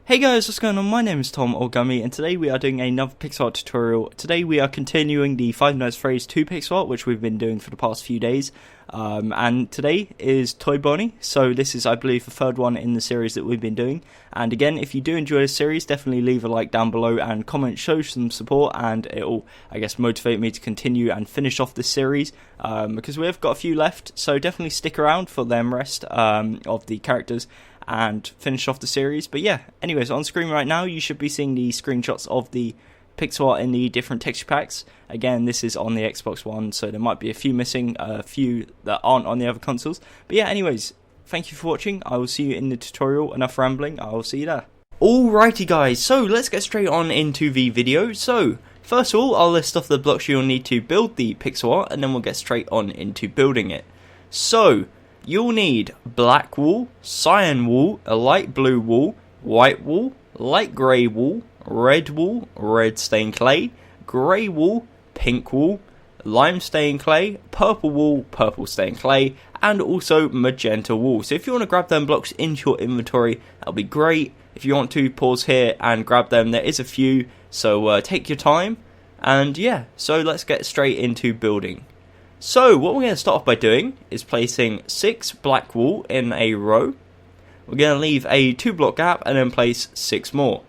Hey guys, what's going on? My name is Tom or Gummy, and today we are doing another pixel art tutorial. Today we are continuing the 5 Nights at Freddy's 2 pixel art, which we've been doing for the past few days. And today is Toy Bonnie, so this is, I believe, the third one in the series that we've been doing. And again, if you do enjoy this series, definitely leave a like down below and comment, show some support, and it'll, I guess, motivate me to continue and finish off this series, because we've got a few left, so definitely stick around for them rest of the characters and finish off the series. But yeah, anyways, on screen right now you should be seeing the screenshots of the pixel art in the different texture packs. Again, this is on the Xbox One, so there might be a few missing, a few that aren't on the other consoles. But yeah, anyways, thank you for watching. I will see you in the tutorial. Enough rambling, I will see you there. Alrighty guys, so let's get straight on into the video. So first of all, I'll list off the blocks you'll need to build the pixel art, and then we'll get straight on into building it. So you'll need black wool, cyan wool, a light blue wool, white wool, light grey wool, red stained clay, grey wool, pink wool, lime stained clay, purple stained clay, and also magenta wool. So if you want to grab them blocks into your inventory, that'll be great. If you want to, pause here and grab them. There is a few, so take your time. And yeah, so let's get straight into building. So what we're going to start off by doing is placing 6 black wool in a row. We're going to leave a 2 block gap and then place 6 more.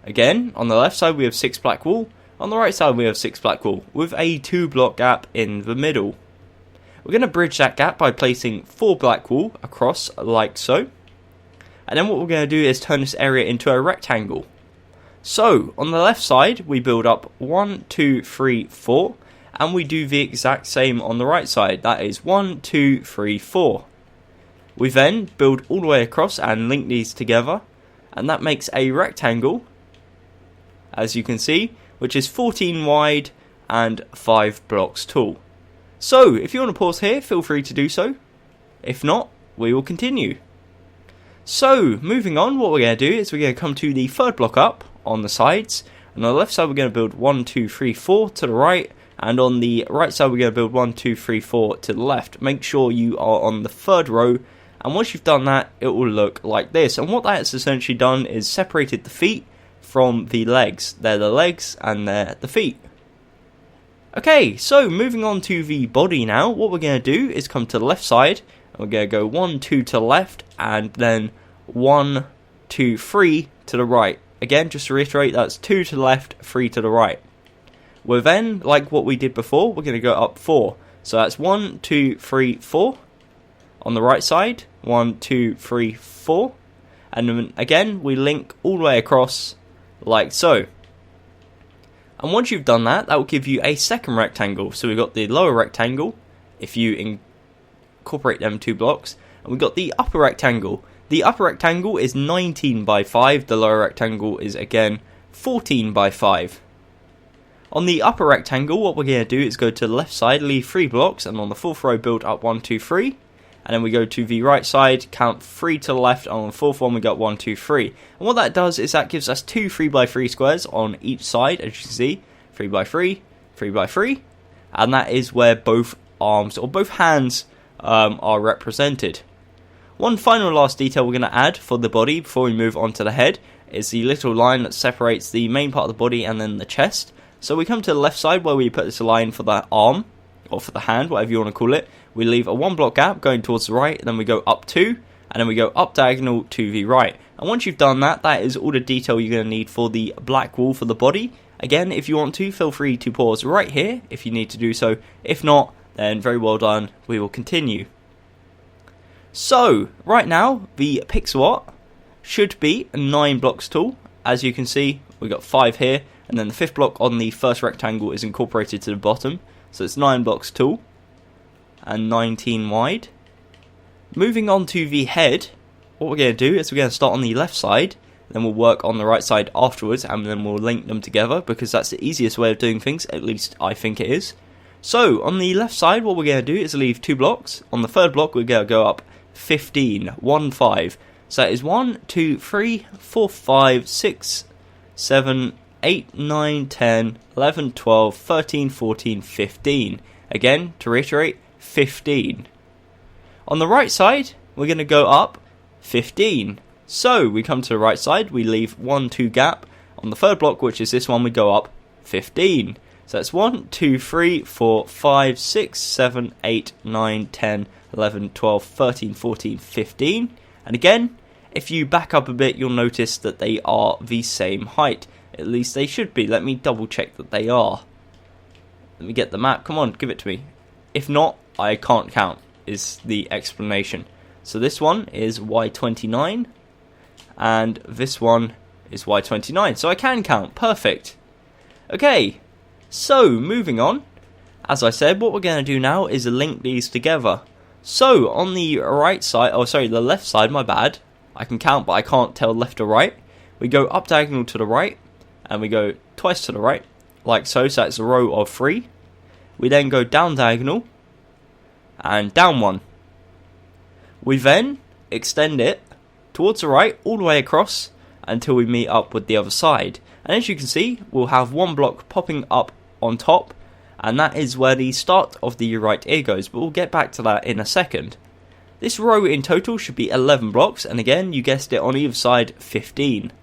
Again, on the left side we have 6 black wool, on the right side we have 6 black wool, with a 2 block gap in the middle. We're going to bridge that gap by placing 4 black wool across like so. And then what we're going to do is turn this area into a rectangle. So on the left side we build up 1, 2, 3, 4. And we do the exact same on the right side. That is 1, 2, 3, 4. We then build all the way across and link these together. And that makes a rectangle, as you can see, which is 14 wide and 5 blocks tall. So, if you want to pause here, feel free to do so. If not, we will continue. So, moving on, what we're going to do is we're going to come to the third block up on the sides. And on the left side, we're going to build 1, 2, 3, 4 to the right. And on the right side, we're going to build 1, 2, 3, 4 to the left. Make sure you are on the third row. And once you've done that, it will look like this. And what that's essentially done is separated the feet from the legs. They're the legs and they're the feet. Okay, so moving on to the body now. What we're going to do is come to the left side. And we're going to go 1, 2 to the left. And then 1, 2, 3 to the right. Again, just to reiterate, that's 2 to the left, 3 to the right. We're then, like what we did before, we're going to go up 4. So that's 1, 2, 3, 4. On the right side, 1, 2, 3, 4. And then again, we link all the way across, like so. And once you've done that, that will give you a second rectangle. So we've got the lower rectangle, if you incorporate them 2 blocks. And we've got the upper rectangle. The upper rectangle is 19 by 5. The lower rectangle is, again, 14 by 5. On the upper rectangle, what we're going to do is go to the left side, leave 3 blocks, and on the 4th row build up 1, 2, 3. And then we go to the right side, count 3 to the left, and on the 4th one we got 1, 2, 3. And what that does is that gives us 2 3x3 squares on each side, as you can see. 3x3, 3x3. And that is where both arms, or both hands, are represented. One final last detail we're going to add for the body before we move on to the head is the little line that separates the main part of the body and then the chest. So we come to the left side where we put this line for the arm, or for the hand, whatever you want to call it. We leave a 1 block gap going towards the right, and then we go up 2, and then we go up diagonal to the right. And once you've done that, that is all the detail you're going to need for the black wool for the body. Again, if you want to, feel free to pause right here if you need to do so. If not, then very well done, we will continue. So, right now, the pixel art should be 9 blocks tall. As you can see, we've got 5 here. And then the 5th block on the first rectangle is incorporated to the bottom. So it's 9 blocks tall and 19 wide. Moving on to the head, what we're going to do is we're going to start on the left side. Then we'll work on the right side afterwards, and then we'll link them together because that's the easiest way of doing things. At least I think it is. So on the left side, what we're going to do is leave 2 blocks. On the third block, we're going to go up 15, 1, 5. So that is 1, 2, 3, 4, 5, 6, 7, 8, 9, 10, 11, 12, 13, 14, 15. Again, to reiterate, 15. On the right side, we're going to go up 15. So we come to the right side, we leave 1, 2 gap. On the third block, which is this one, we go up 15. So that's 1, 2, 3, 4, 5, 6, 7, 8, 9, 10, 11, 12, 13, 14, 15. And again, if you back up a bit, you'll notice that they are the same height. At least they should be. Let me double check that they are. Let me get the map. Come on, give it to me. If not, I can't count, is the explanation. So this one is Y29. And this one is Y29. So I can count. Perfect. Okay. So, moving on. As I said, what we're going to do now is link these together. So, on the right side, the left side, my bad. I can count, but I can't tell left or right. We go up diagonal to the right. And we go twice to the right. Like so. So, that's a row of 3. We then go down diagonal. And down 1. We then extend it towards the right, all the way across, until we meet up with the other side. And as you can see, we'll have one block popping up on top, and that is where the start of the right ear goes, but we'll get back to that in a second. This row in total should be 11 blocks, and again, you guessed it, on either side, 15.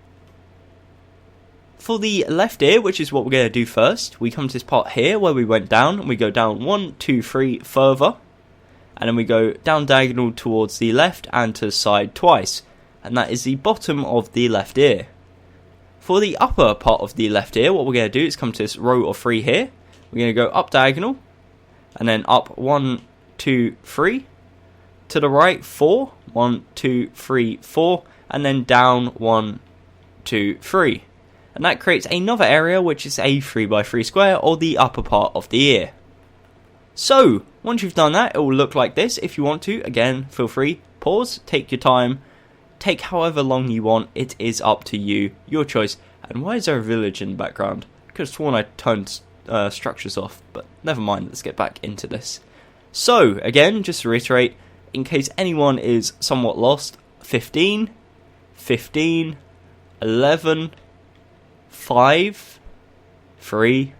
For the left ear, which is what we're going to do first, we come to this part here where we went down, and we go down 1, 2, 3 further, and then we go down diagonal towards the left and to the side twice. And that is the bottom of the left ear. For the upper part of the left ear, what we're going to do is come to this row of 3 here. We're going to go up diagonal, and then up 1, 2, 3. To the right, 4. 1, 2, 3, 4. And then down 1, 2, 3. And that creates another area, which is a 3x3 square, or the upper part of the ear. So, once you've done that, it will look like this. If you want to, again, feel free, pause, take your time. Take however long you want, it is up to you, your choice. And why is there a village in the background? I could have sworn I turned structures off, but never mind, let's get back into this. So, again, just to reiterate, in case anyone is somewhat lost, 15, 15, 11, 5, 3,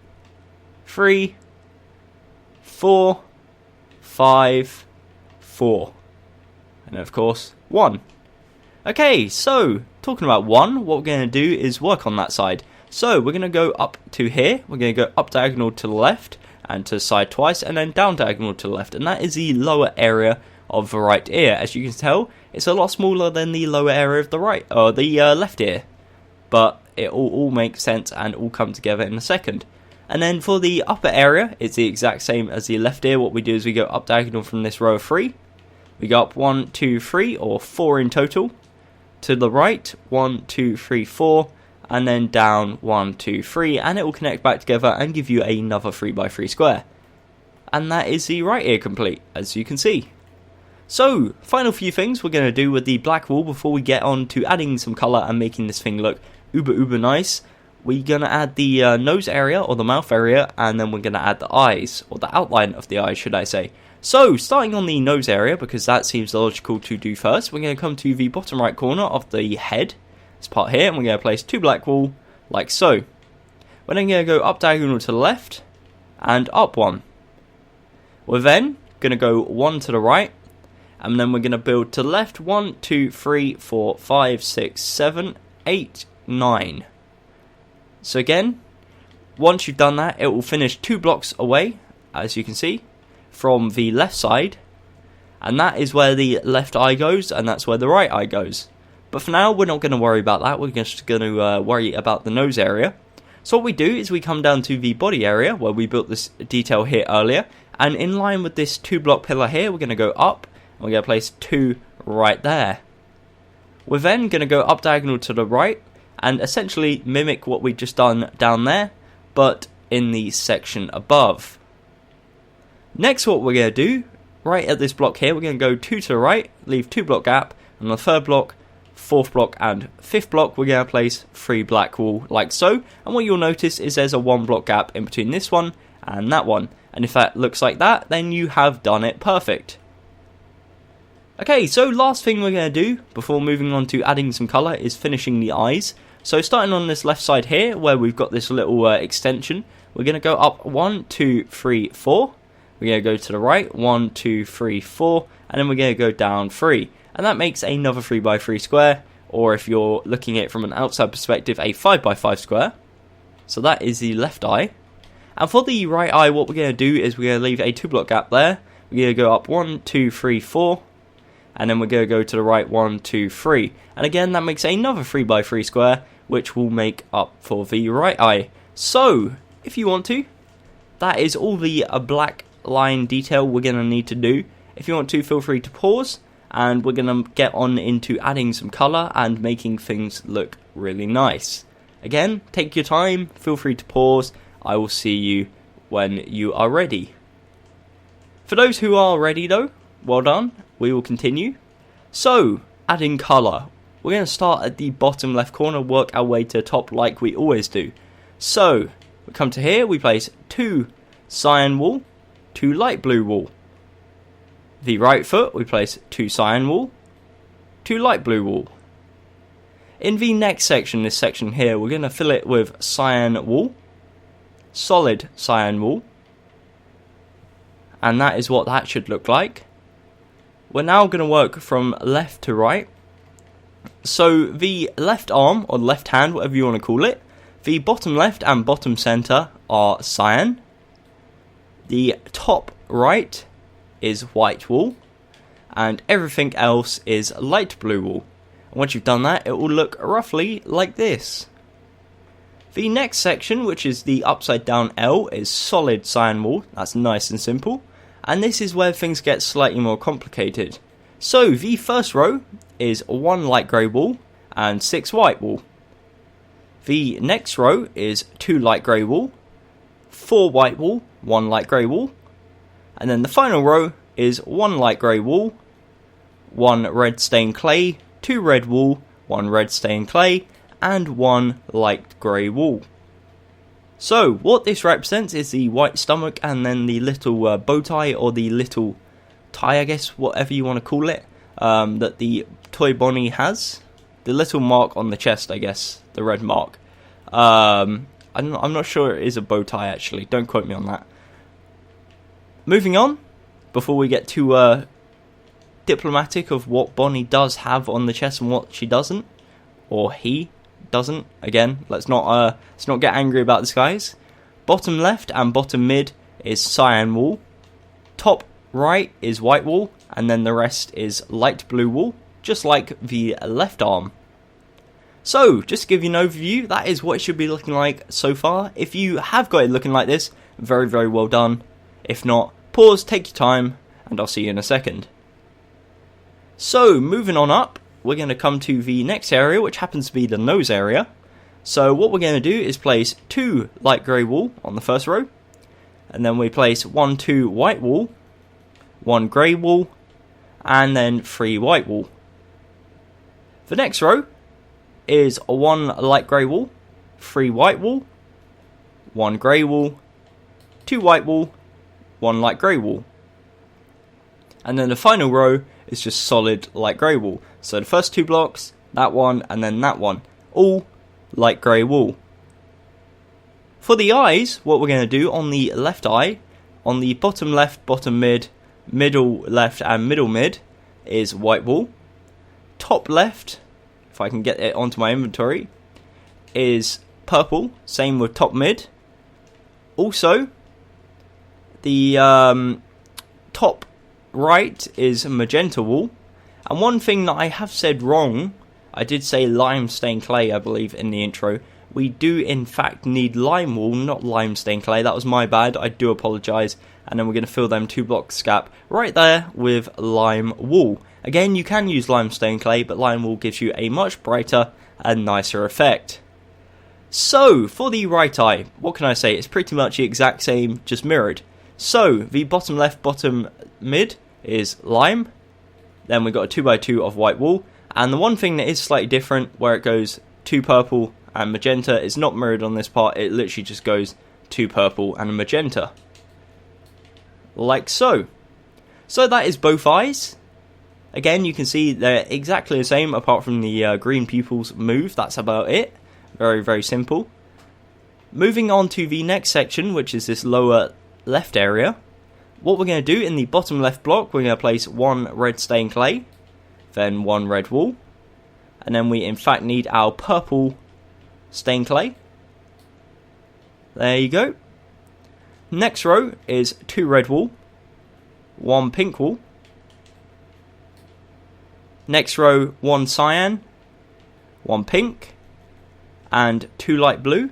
3, 4, 5, 4. And of course, 1. Okay, so, talking about 1, what we're going to do is work on that side. So, we're going to go up to here, we're going to go up diagonal to the left, and to the side twice, and then down diagonal to the left. And that is the lower area of the right ear. As you can tell, it's a lot smaller than the lower area of the right, or the left ear. But it all makes sense and all come together in a second. And then for the upper area, it's the exact same as the left ear. What we do is we go up diagonal from this row of 3. We go up 1, 2, 3, or 4 in total. To the right, 1, 2, 3, 4, and then down 1, 2, 3, and it will connect back together and give you another 3x3 square. And that is the right ear complete, as you can see. So, final few things we're going to do with the black wool before we get on to adding some colour and making this thing look uber nice. We're going to add the nose area, or the mouth area, and then we're going to add the eyes, or the outline of the eyes, should I say. So, starting on the nose area, because that seems logical to do first, we're going to come to the bottom right corner of the head, this part here, and we're going to place 2 black wool, like so. We're then going to go up diagonal to the left, and up 1. We're then going to go 1 to the right, and then we're going to build to the left, 1, 2, 3, 4, 5, 6, 7, 8, 9. So again, once you've done that, it will finish 2 blocks away, as you can see, from the left side, and that is where the left eye goes, and that's where the right eye goes. But for now, we're not going to worry about that, we're just going to worry about the nose area. So what we do is we come down to the body area, where we built this detail here earlier, and in line with this 2 block pillar here, we're going to go up, and we're going to place 2 right there. We're then going to go up diagonal to the right, and essentially mimic what we've just done down there, but in the section above. Next, what we're going to do, right at this block here, we're going to go 2 to the right, leave 2 block gap, and the 3rd block, 4th block, and 5th block, we're going to place 3 black wool, like so. And what you'll notice is there's a 1 block gap in between this one and that one. And if that looks like that, then you have done it perfect. Okay, so last thing we're going to do, before moving on to adding some colour, is finishing the eyes. So starting on this left side here, where we've got this little extension, we're going to go up 1, 2, 3, 4. We're going to go to the right, 1, 2, 3, 4, and then we're going to go down 3. And that makes another 3x3 square, or if you're looking at it from an outside perspective, a 5x5 square. So that is the left eye. And for the right eye, what we're going to do is we're going to leave a 2-block gap there. We're going to go up 1, 2, 3, 4. And then we're going to go to the right 1, 2, 3. And again, that makes another 3x3 square, which will make up for the right eye. So, if you want to, that is all the black line detail we're going to need to do. If you want to, feel free to pause, and we're going to get on into adding some colour and making things look really nice. Again, take your time, feel free to pause. I will see you when you are ready. For those who are ready though, well done. We will continue. So, adding colour. We're going to start at the bottom left corner, work our way to the top like we always do. So, we come to here, we place 2 cyan wool, 2 light blue wool. The right foot, we place 2 cyan wool, 2 light blue wool. In the next section, this section here, we're going to fill it with cyan wool, solid cyan wool, and that is what that should look like. We're now going to work from left to right. So the left arm, or left hand, whatever you want to call it, the bottom left and bottom centre are cyan. The top right is white wool, and everything else is light blue wool. And once you've done that, it will look roughly like this. The next section, which is the upside down L, is solid cyan wool. That's nice and simple. And this is where things get slightly more complicated. So the first row is 1 light grey wool and 6 white wool. The next row is 2 light grey wool, 4 white wool, 1 light grey wool. And then the final row is 1 light grey wool, 1 red stained clay, 2 red wool, 1 red stained clay, and 1 light grey wool. So, what this represents is the white stomach and then the little bow tie, or the little tie, I guess, whatever you want to call it, that the toy Bonnie has. The little mark on the chest, I guess, the red mark. I'm not sure it is a bow tie, actually. Don't quote me on that. Moving on, before we get too diplomatic of what Bonnie does have on the chest and what she doesn't, or he doesn't. Again, let's not get angry about this, guys. Bottom left and bottom mid is cyan wool. Top right is white wool, and then the rest is light blue wool, just like the left arm. So, just to give you an overview, that is what it should be looking like so far. If you have got it looking like this, very, very well done. If not, pause, take your time, and I'll see you in a second. So, moving on up, we're going to come to the next area, which happens to be the nose area. So what we're going to do is place 2 light grey wool on the first row, and then we place 1, 2 white wool, 1 grey wool, and then 3 white wool. The next row is 1 light grey wool, 3 white wool, 1 grey wool, 2 white wool, 1 light grey wool. And then the final row is just solid light grey wool. So the first 2 blocks, that one, and then that one, all light grey wool. For the eyes, what we're going to do on the left eye, on the bottom left, bottom mid, middle left, and middle mid is white wool. Top left, if I can get it onto my inventory, is purple, same with top mid. Also, the top right is magenta wool. And one thing that I have said wrong, I did say lime stained clay, I believe, in the intro. We do in fact need lime wool, not lime stained clay. That was my bad, I do apologise. And then we're going to fill them 2 blocks gap right there with lime wool. Again, you can use lime stained clay, but lime wool gives you a much brighter and nicer effect. So, for the right eye, what can I say? It's pretty much the exact same, just mirrored. So, the bottom left, bottom mid is lime. Then we've got a 2x2 of white wool. And the one thing that is slightly different, where it goes 2 purple and magenta, is not mirrored on this part. It literally just goes 2 purple and a magenta. Like so. So that is both eyes. Again, you can see they're exactly the same, apart from the green pupils move. That's about it. Very, very simple. Moving on to the next section, which is this lower left area. What we're going to do in the bottom left block, we're going to place 1 red stained clay, then 1 red wool, And then we in fact need our purple stained clay. There you go. Next row is 2 red wool, 1 pink wool. Next row, 1 cyan, 1 pink, and 2 light blue.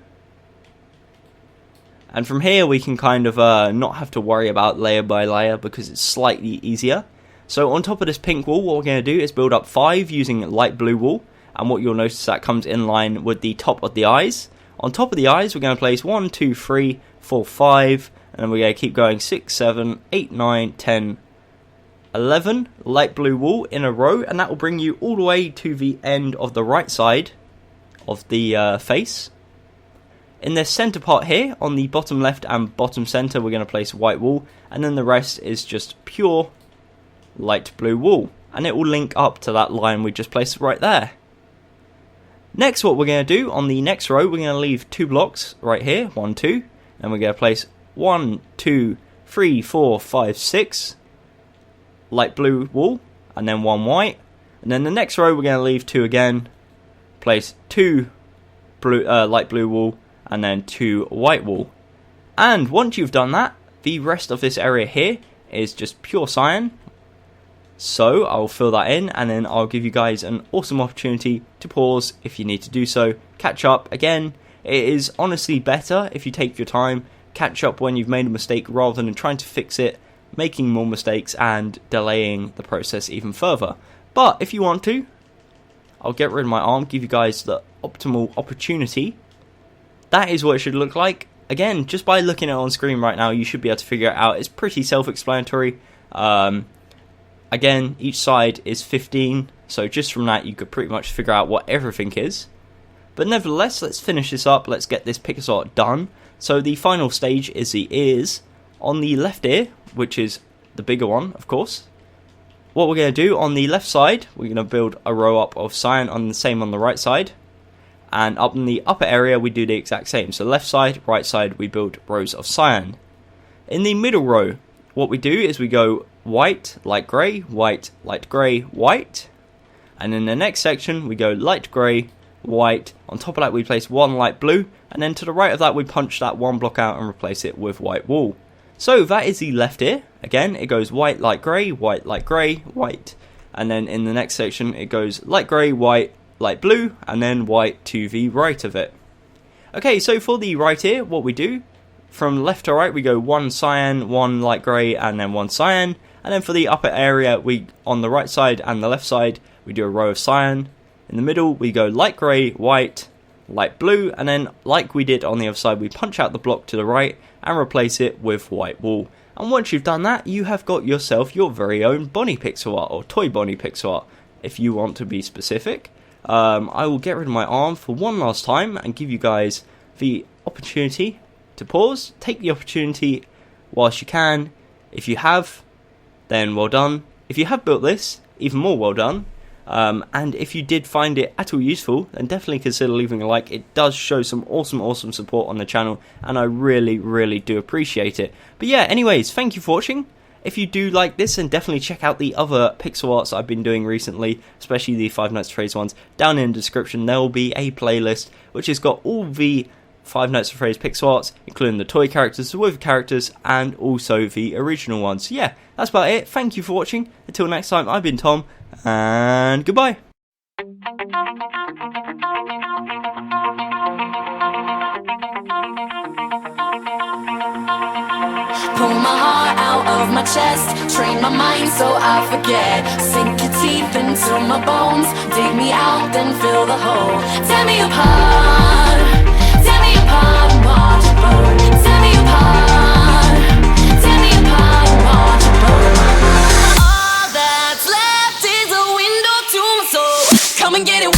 And from here we can kind of not have to worry about layer by layer because it's slightly easier. So on top of this pink wool, what we're going to do is build up 5 using light blue wool. And what you'll notice that comes in line with the top of the eyes. On top of the eyes, we're going to place 1, 2, 3, 4, 5. And then we're going to keep going 6, 7, 8, 9, 10, 11 light blue wool in a row. And that will bring you all the way to the end of the right side of the face. In the center part here, on the bottom left and bottom center, we're going to place white wool, and then the rest is just pure light blue wool, and it will link up to that line we just placed right there. Next, what we're going to do on the next row, we're going to leave 2 blocks right here, 1, 2, and we're going to place 1, 2, 3, 4, 5, 6 light blue wool, and then 1 white, and then the next row we're going to leave 2 again, place 2 light blue wool, and then 2 white wool. And once you've done that, the rest of this area here is just pure cyan. So I'll fill that in, and then I'll give you guys an awesome opportunity to pause if you need to do so. Catch up. Again, it is honestly better if you take your time, catch up when you've made a mistake rather than trying to fix it, making more mistakes and delaying the process even further. But if you want to, I'll get rid of my arm, give you guys the optimal opportunity. That is what it should look like. Again, just by looking at it on screen right now, you should be able to figure it out. It's pretty self-explanatory. Again, each side is 15, so just from that you could pretty much figure out what everything is. But nevertheless, let's finish this up. Let's get this pixel art done. So the final stage is the ears. On the left ear, which is the bigger one, of course. What we're going to do on the left side, we're going to build a row up of cyan on the same on the right side. And up in the upper area, we do the exact same. So left side, right side, we build rows of cyan. In the middle row, what we do is we go white, light grey, white, light grey, white. And in the next section, we go light grey, white. On top of that, we place 1 light blue. And then to the right of that, we punch that 1 block out and replace it with white wool. So that is the left ear. Again, it goes white, light grey, white, light grey, white. And then in the next section, it goes light grey, white, light blue, and then white to the right of it. Okay, so for the right ear, what we do, from left to right, we go 1 cyan, 1 light grey, and then 1 cyan. And then for the upper area, we on the right side and the left side, we do a row of cyan. In the middle, we go light grey, white, light blue, and then like we did on the other side, we punch out the block to the right and replace it with white wool. And once you've done that, you have got yourself your very own Bonnie pixel art, or toy Bonnie pixel art, if you want to be specific. I will get rid of my arm for one last time and give you guys the opportunity to pause. Take the opportunity whilst you can. If you have, then well done. If you have built this, even more well done. And if you did find it at all useful, then definitely consider leaving a like. It does show some awesome support on the channel, and I really do appreciate it. But yeah, anyways, thank you for watching. If you do like this, then definitely check out the other pixel arts I've been doing recently, especially the Five Nights at Freddy's ones. Down in the description, there will be a playlist which has got all the Five Nights at Freddy's pixel arts, including the toy characters, the with characters, and also the original ones. So yeah, that's about it. Thank you for watching. Until next time, I've been Tom, and goodbye. Pull my heart out of my chest, train my mind so I forget. Sink your teeth into my bones, dig me out, then fill the hole. Tear me apart and watch it burn. Tear me apart and watch it burn. All that's left is a window to my soul. Come and get it.